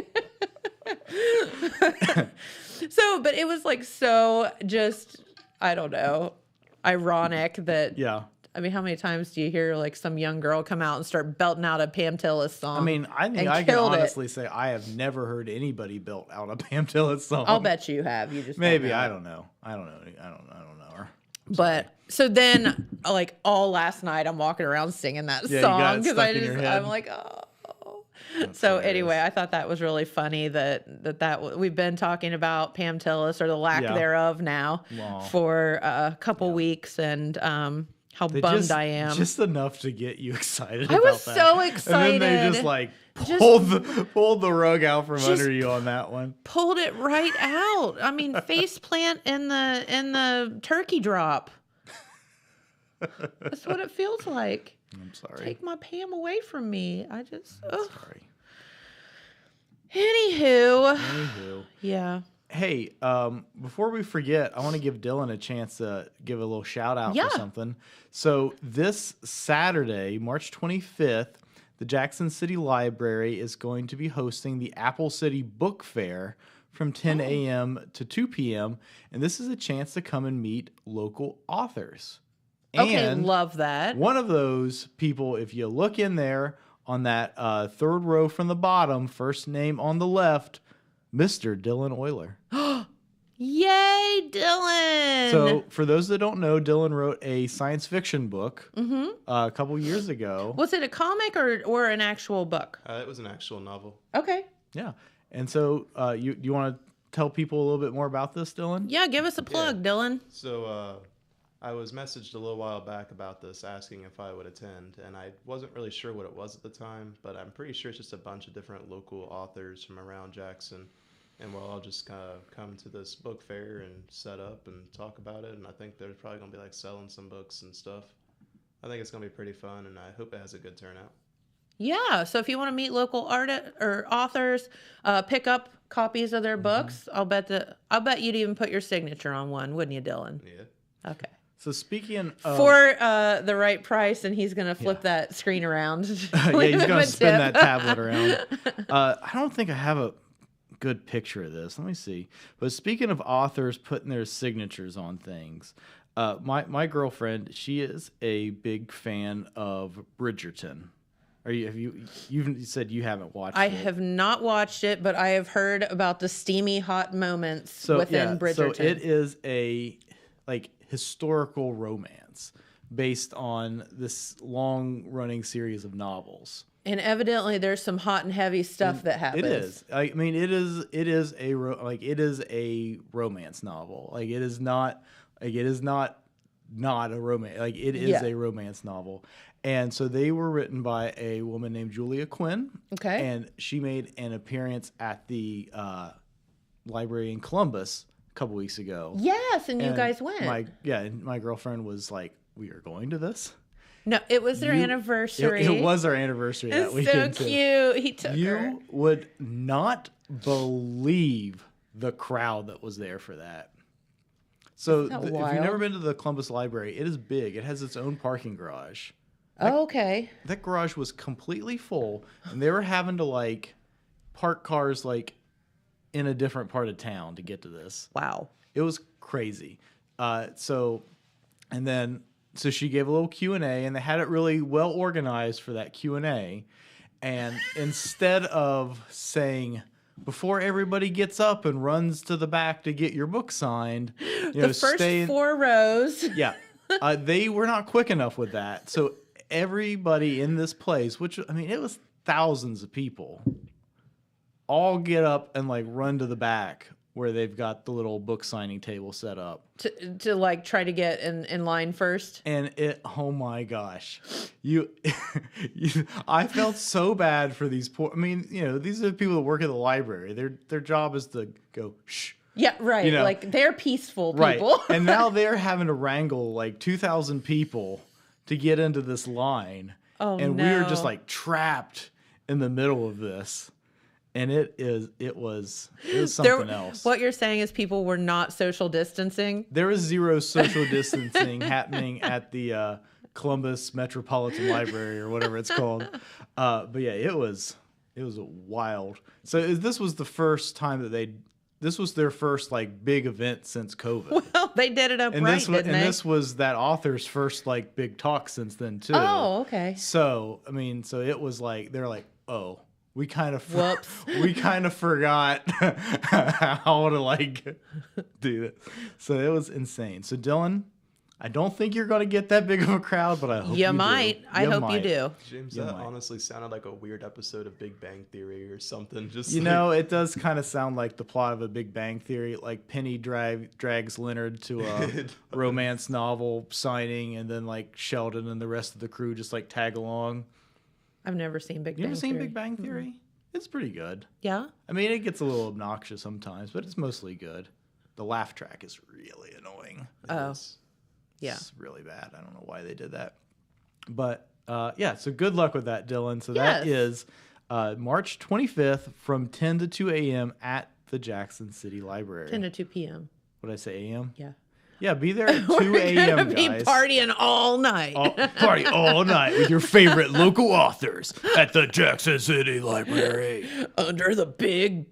But it was like so just, I don't know, ironic that... Yeah. I mean, how many times do you hear like some young girl come out and start belting out a Pam Tillis song? I mean, I think I can honestly say I have never heard anybody belt out a Pam Tillis song. I'll bet you have. You just maybe don't know. I don't know her. But so then, like all last night, I'm walking around singing that Yeah, you got song it because stuck in your head. I'm like, oh. That's So hilarious. anyway, I thought that was really funny that we've been talking about Pam Tillis, or the lack thereof now, Wow. for a couple weeks, and how bummed I am. Just enough to get you excited. I was about that. so excited. And then they just like pulled the rug out from under you on that one. Pulled it right out. I mean, face plant in the turkey drop. That's what it feels like. I'm sorry. Take my Pam away from me. I just. Ugh. Sorry. Anywho. Yeah. Hey, before we forget, I want to give Dylan a chance to give a little shout out for something. So this Saturday, March 25th, the Jackson City Library is going to be hosting the Apple City Book Fair from 10 a.m. to 2 p.m. And this is a chance to come and meet local authors. Okay, And love that. one of those people, if you look in there on that 3rd row from the bottom, first name on the left, Mr. Dylan Euler. Yay! Yay, Dylan! So, for those that don't know, Dylan wrote a science fiction book a couple years ago. Was it a comic or an actual book? It was an actual novel. Okay. Yeah. And so, you want to tell people a little bit more about this, Dylan? Yeah, give us a plug, Dylan. So I was messaged a little while back about this, asking if I would attend, and I wasn't really sure what it was at the time, but I'm pretty sure it's just a bunch of different local authors from around Jackson, and we'll all just kind of come to this book fair and set up and talk about it, and I think they're probably going to be like selling some books and stuff. I think it's going to be pretty fun, and I hope it has a good turnout. Yeah, so if you want to meet local authors, pick up copies of their books. I'll bet you'd even put your signature on one, wouldn't you, Dylan? Yeah. Okay. So, speaking of... For the right price, and he's going to flip that screen around. yeah, he's going to spin that tablet around. I don't think I have a good picture of this. Let me see. But speaking of authors putting their signatures on things, my girlfriend, she is a big fan of Bridgerton. You said you haven't watched it. I have not watched it, but I have heard about the steamy hot moments within Bridgerton. So it is a historical romance based on this long-running series of novels. And evidently, there's some hot and heavy stuff that happens. It is. I mean, it is a romance novel. Like, it is not a romance. Like, it is a romance novel. And so they were written by a woman named Julia Quinn. Okay. And she made an appearance at the library in Columbus a couple weeks ago. Yes, and you guys went. My girlfriend was like, "We are going to this." No, it was their anniversary. It was our anniversary that it's weekend. So cute. He took her. You would not believe the crowd that was there for that. So if you've never been to the Columbus Library, it is big. It has its own parking garage. Okay. That garage was completely full, and they were having to park cars in a different part of town to get to this. Wow. It was crazy. So she gave a little Q&A, and they had it really well organized for that Q&A. And instead of saying, before everybody gets up and runs to the back to get your book signed, the first 4 rows. Yeah. They were not quick enough with that. So everybody in this place, which, I mean, it was thousands of people, all get up and run to the back where they've got the little book signing table set up to try to get in line first. And oh my gosh, I felt so bad for these poor. I mean, these are the people that work at the library. Their job is to go shh. Yeah, right. They're peaceful people. Right. And now they're having to wrangle 2,000 people to get into this line. Oh, and no. we are just trapped in the middle of this. And it was something else. What you're saying is people were not social distancing? There is zero social distancing happening at the Columbus Metropolitan Library or whatever it's called. But yeah, it was wild. So this was the first time that this was their first big event since COVID. Well, they did it up right, didn't they? And this was that author's first big talk since then too. Oh, okay. So I mean, it was they're oh. We kind of Whoops. We kind of forgot how to do it. So it was insane. So Dylan, I don't think you're going to get that big of a crowd, but I hope you might. do. I hope you do. James, You that might. honestly sounded like a weird episode of Big Bang Theory or something. Just It does kind of sound like the plot of a Big Bang Theory. Penny drags Leonard to a romance novel signing, and then Sheldon and the rest of the crew just tag along. I've never seen Big Bang You ever seen Theory. Big Bang Theory? It's pretty good. Yeah? I mean, it gets a little obnoxious sometimes, but it's mostly good. The laugh track is really annoying. Oh. Yeah. It's really bad. I don't know why they did that. But, so good luck with that, Dylan. So Yes. that is March 25th from 10 to 2 a.m. at the Jackson City Library. 10 to 2 p.m. What did I say, a.m.? Yeah. Yeah, be there at 2 We're a.m., going to be guys. partying all night. Party all night with your favorite local authors at the Jackson City Library. Under the big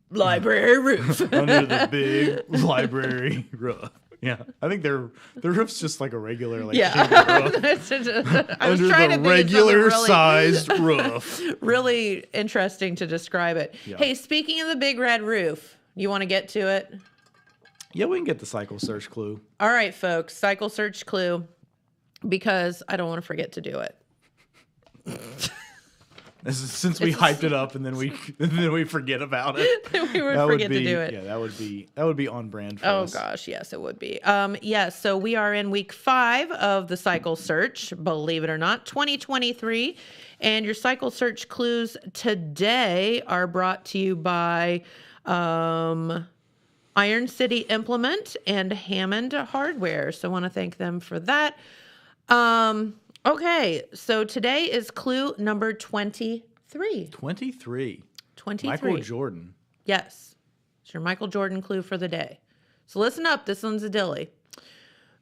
library roof. Under the big library roof. Yeah, I think the roof's just a regular shingle roof. I was Under trying the to think of regular something sized roof. really interesting to describe it. Yeah. Hey, speaking of the big red roof, you want to get to it? Yeah, we can get the cycle search clue. All right, folks, cycle search clue, because I don't want to forget to do it. Since we hyped it up and then we forget about it. We would forget to do it. Yeah, that would be on brand for us. Oh gosh, yes, it would be. Yes, so we are in week 5 of the cycle search, believe it or not, 2023. And your cycle search clues today are brought to you by Iron City Implement and Hammond Hardware. So I want to thank them for that. Okay, so today is clue number 23. 23. 23. Michael Jordan. Yes. It's your Michael Jordan clue for the day. So listen up. This one's a dilly.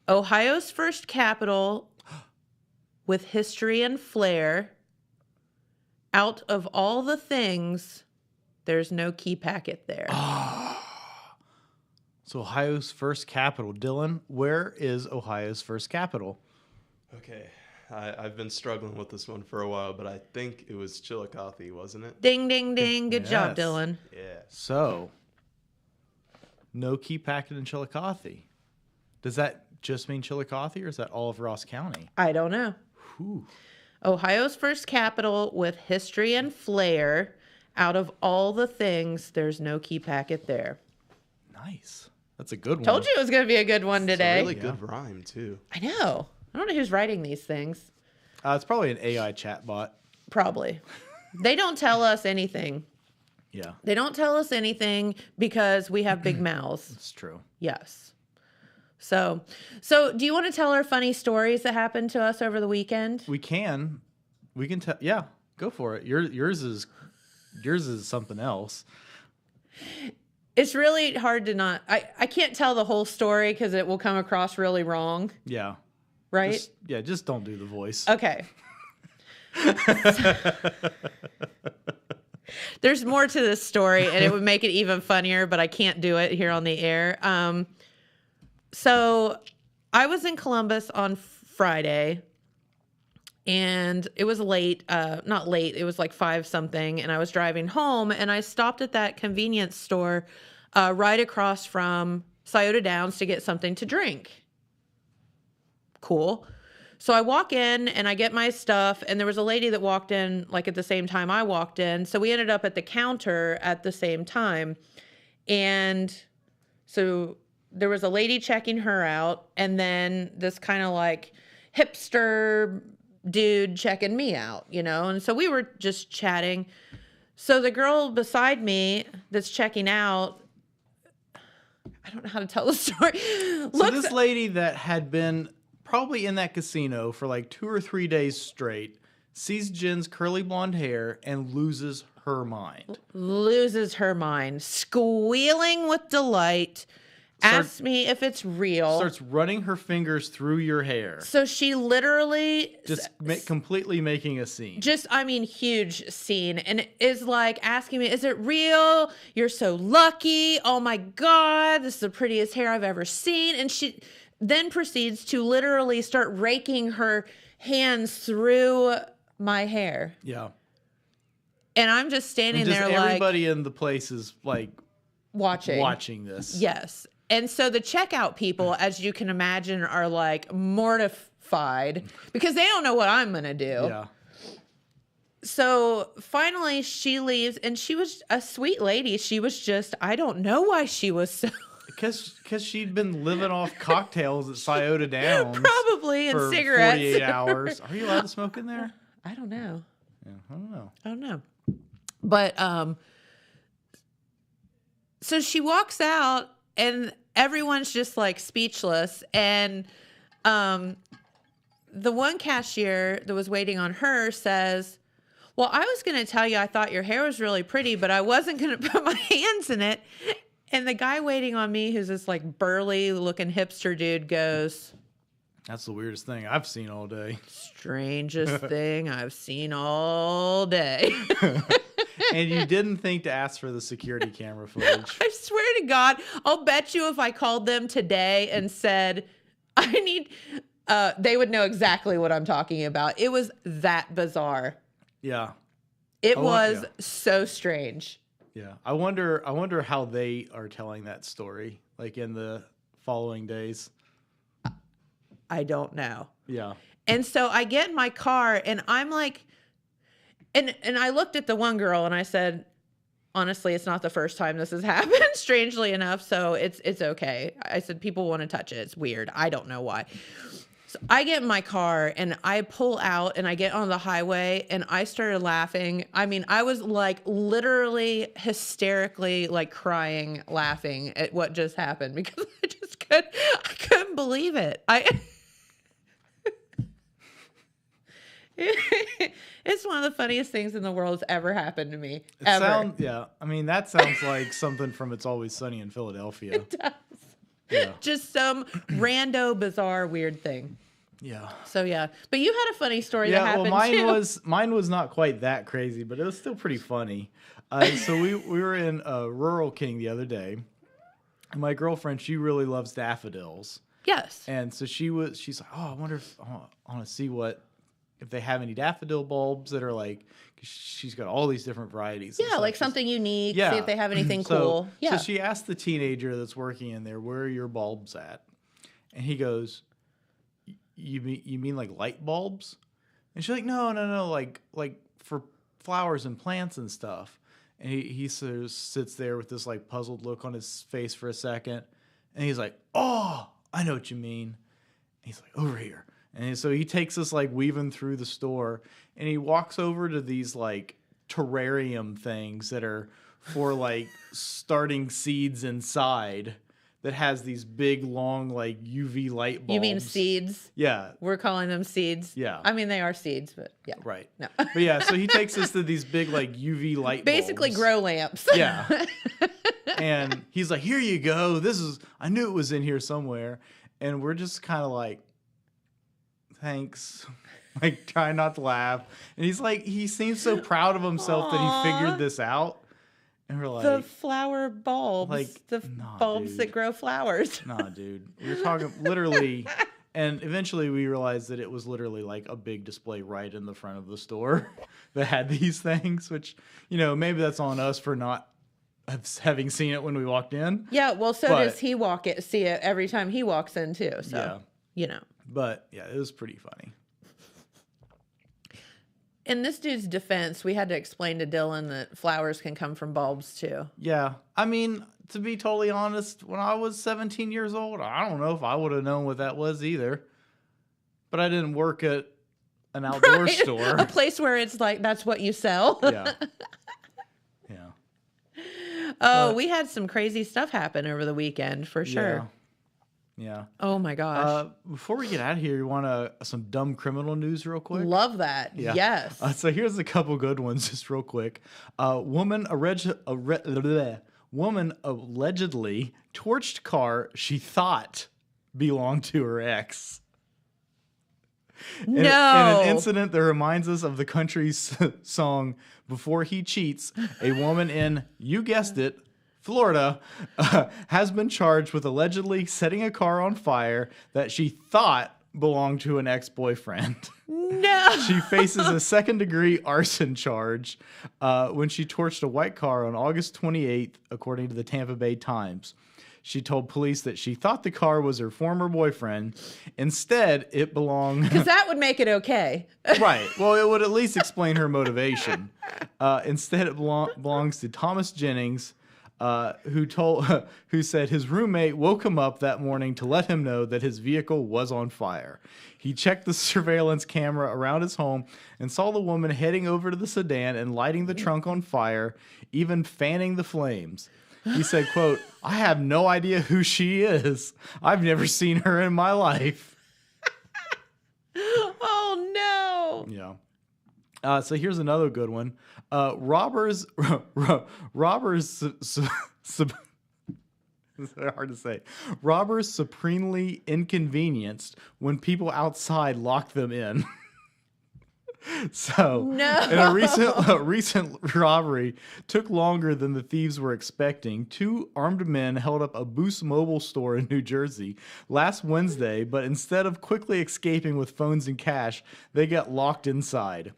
Ohio's first capital with history and flair. Out of all the things, there's no key packet there. So Ohio's first capital. Dylan, where is Ohio's first capital? Okay. I've been struggling with this one for a while, but I think it was Chillicothe, wasn't it? Ding, ding, ding. Good job, Yes. Dylan. Yeah. So, no key packet in Chillicothe. Does that just mean Chillicothe, or is that all of Ross County? I don't know. Whew. Ohio's first capital with history and flair. Out of all the things, there's no key packet there. Nice. That's a good one. Told you it was going to be a good one It's a today. really good rhyme, too. I know. I don't know who's writing these things. It's probably an AI chatbot. Probably. They don't tell us anything. Yeah, They don't tell us anything because we have big mouths. it's true. Yes. So do you want to tell our funny stories that happened to us over the weekend? We can tell. Yeah, go for it. Yours is something else. It's really hard to not. I can't tell the whole story because it will come across really wrong. Yeah. Right? Just don't do the voice. Okay. There's more to this story, and it would make it even funnier, but I can't do it here on the air. So I was in Columbus on Friday, and it was late. Not late. It was like 5 something, and I was driving home, and I stopped at that convenience store right across from Scioto Downs to get something to drink. Cool. So I walk in and I get my stuff, and there was a lady that walked in like at the same time I walked in. So we ended up at the counter at the same time. And so there was a lady checking her out, and then this kind of like hipster dude checking me out, you know? And so we were just chatting. So the girl beside me that's checking out, I don't know how to tell the story. So this lady that had been probably in that casino for like 2 or 3 days straight sees Jen's curly blonde hair and loses her mind. Squealing with delight, asks me if it's real. Starts running her fingers through your hair. So she literally Completely making a scene. Huge scene, and is like asking me, is it real? You're so lucky. Oh my God, this is the prettiest hair I've ever seen. And she then proceeds to literally start raking her hands through my hair. Yeah. And I'm just standing there like... everybody in the place is like... Watching this. Yes. And so the checkout people, as you can imagine, are like mortified because they don't know what I'm going to do. Yeah. So finally she leaves, and she was a sweet lady. She was just, I don't know why she was so... Because she'd been living off cocktails at Scioto Downs. Probably, and for cigarettes. 48 hours. Are you allowed to smoke in there? I don't know. Yeah, I don't know. But, so she walks out, and everyone's just like speechless. And the one cashier that was waiting on her says, well, I was going to tell you I thought your hair was really pretty, but I wasn't going to put my hands in it. And the guy waiting on me, who's this like burly looking hipster dude, goes, that's the weirdest thing I've seen all day. strangest thing I've seen all day. And you didn't think to ask for the security camera footage. I swear to God, I'll bet you if I called them today and said, I need, they would know exactly what I'm talking about. It was that bizarre. Yeah. It was so strange. Yeah. I wonder how they are telling that story. like in the following days? I don't know. Yeah. And so I get in my car and I'm like, and I looked at the one girl and I said, honestly, it's not the first time this has happened, strangely enough. So it's okay. I said, people want to touch it. It's weird. I don't know why. So I get in my car and I pull out and I get on the highway and I started laughing. I mean, I was like literally hysterically like crying, laughing at what just happened because I couldn't believe it. It's one of the funniest things in the world that's ever happened to me. Yeah. I mean, that sounds like something from It's Always Sunny in Philadelphia. It does. Yeah. Just some rando, bizarre, weird thing. Yeah. So yeah, but you had a funny story that happened mine was not quite that crazy, but it was still pretty funny. So we were in Rural King the other day. And my girlfriend, she really loves daffodils. Yes. And so she's like, oh, I wonder if I want to see if they have any daffodil bulbs that are like, 'cause she's got all these different varieties. Yeah, like something unique. See if they have anything cool. Yeah. So she asked the teenager that's working in there, where are your bulbs at? And he goes, you mean like light bulbs? And she's like, no, like for flowers and plants and stuff. And he sits there with this like puzzled look on his face for a second. And he's like, oh, I know what you mean. And he's like, over here. And so he takes us like weaving through the store and he walks over to these like terrarium things that are for like starting seeds inside that has these big long like UV light bulbs. You mean seeds? Yeah. We're calling them seeds. Yeah. I mean, they are seeds, but yeah. Right. No. But yeah, so he takes us to these big like UV light Basically bulbs. grow lamps. Yeah. And he's like, here you go. I knew it was in here somewhere. And we're just kind of like, thanks. Like, trying not to laugh. And he's like, he seems so proud of himself that he figured this out. And we're like, the flower bulbs. like, the nah, bulbs dude. that grow flowers. Nah, dude. We were talking literally. And eventually we realized that it was literally like a big display right in the front of the store that had these things, which, maybe that's on us for not having seen it when we walked in. Yeah, well, so does he see it every time he walks in too. So, But yeah, it was pretty funny. In this dude's defense, we had to explain to Dylan that flowers can come from bulbs too. Yeah. I mean, to be totally honest, when I was 17 years old, I don't know if I would have known what that was either. But I didn't work at an outdoor store. A place where it's like, that's what you sell. Yeah. Yeah. Oh, we had some crazy stuff happen over the weekend for sure. Yeah. Oh my gosh. Before we get out of here, you want some dumb criminal news real quick? Love that. Yeah. Yes. So here's a couple good ones just real quick. Woman allegedly torched car she thought belonged to her ex. No. In an incident that reminds us of the country's song Before He Cheats, a woman in, you guessed it, Florida, has been charged with allegedly setting a car on fire that she thought belonged to an ex-boyfriend. No. She faces a second-degree arson charge when she torched a white car on August 28th, according to the Tampa Bay Times. She told police that she thought the car was her former boyfriend. Instead, it belonged... Because that would make it okay. Right. Well, it would at least explain her motivation. Instead, it belongs to Thomas Jennings, who said his roommate woke him up that morning to let him know that his vehicle was on fire. He checked the surveillance camera around his home and saw the woman heading over to the sedan and lighting the trunk on fire, even fanning the flames. He said, quote, "I have no idea who she is. I've never seen her in my life." Oh, no. Yeah. So here's another good one. Robbers it's hard to say. Robbers supremely inconvenienced when people outside locked them in. So, No. in a recent robbery, took longer than the thieves were expecting. Two armed men held up a Boost Mobile store in New Jersey last Wednesday, but instead of quickly escaping with phones and cash, they got locked inside.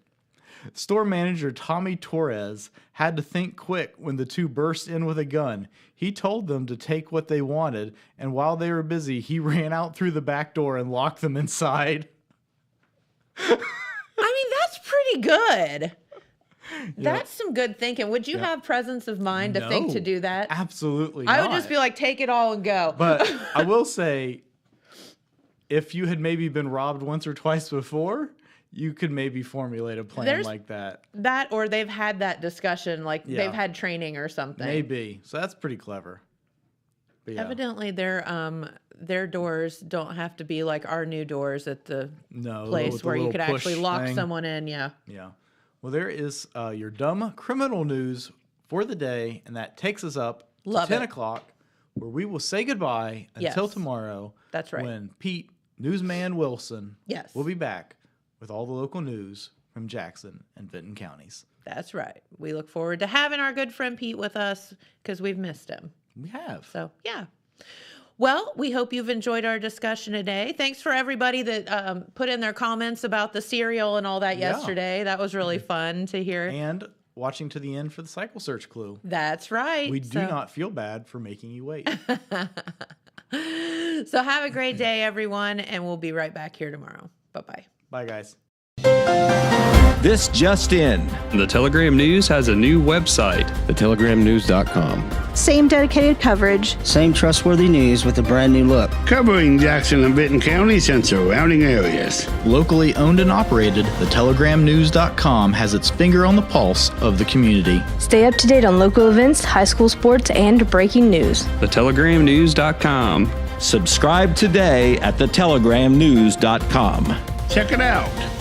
Store manager Tommy Torres had to think quick when the two burst in with a gun. He told them to take what they wanted, and while they were busy, he ran out through the back door and locked them inside. I mean, that's pretty good. That's some good thinking. Would you have presence of mind to think to do that? Absolutely I not. would just be like, take it all and go. But I will say, if you had maybe been robbed once or twice before, you could maybe formulate a plan like that. That, or they've had that discussion, like they've had training or something. Maybe. So that's pretty clever. But yeah. Evidently, their doors don't have to be like our new doors at the place where you could actually lock someone in. Yeah. Yeah. Well, there is your dumb criminal news for the day, and that takes us up to 10 o'clock, where we will say goodbye until tomorrow. That's right. When Pete, Newsman Wilson, Yes. will be back with all the local news from Jackson and Vinton counties. That's right. We look forward to having our good friend Pete with us because we've missed him. We have. So, yeah. Well, we hope you've enjoyed our discussion today. Thanks for everybody that put in their comments about the cereal and all that yesterday. That was really fun to hear. And watching to the end for the cycle search clue. That's right. We do not feel bad for making you wait. So have a great day, everyone, and we'll be right back here tomorrow. Bye-bye. Bye, guys. This just in. The Telegram News has a new website. thetelegramnews.com. Same dedicated coverage. Same trustworthy news with a brand new look. Covering Jackson and Vinton counties and surrounding areas. Locally owned and operated, thetelegramnews.com has its finger on the pulse of the community. Stay up to date on local events, high school sports, and breaking news. thetelegramnews.com. Subscribe today at thetelegramnews.com. Check it out.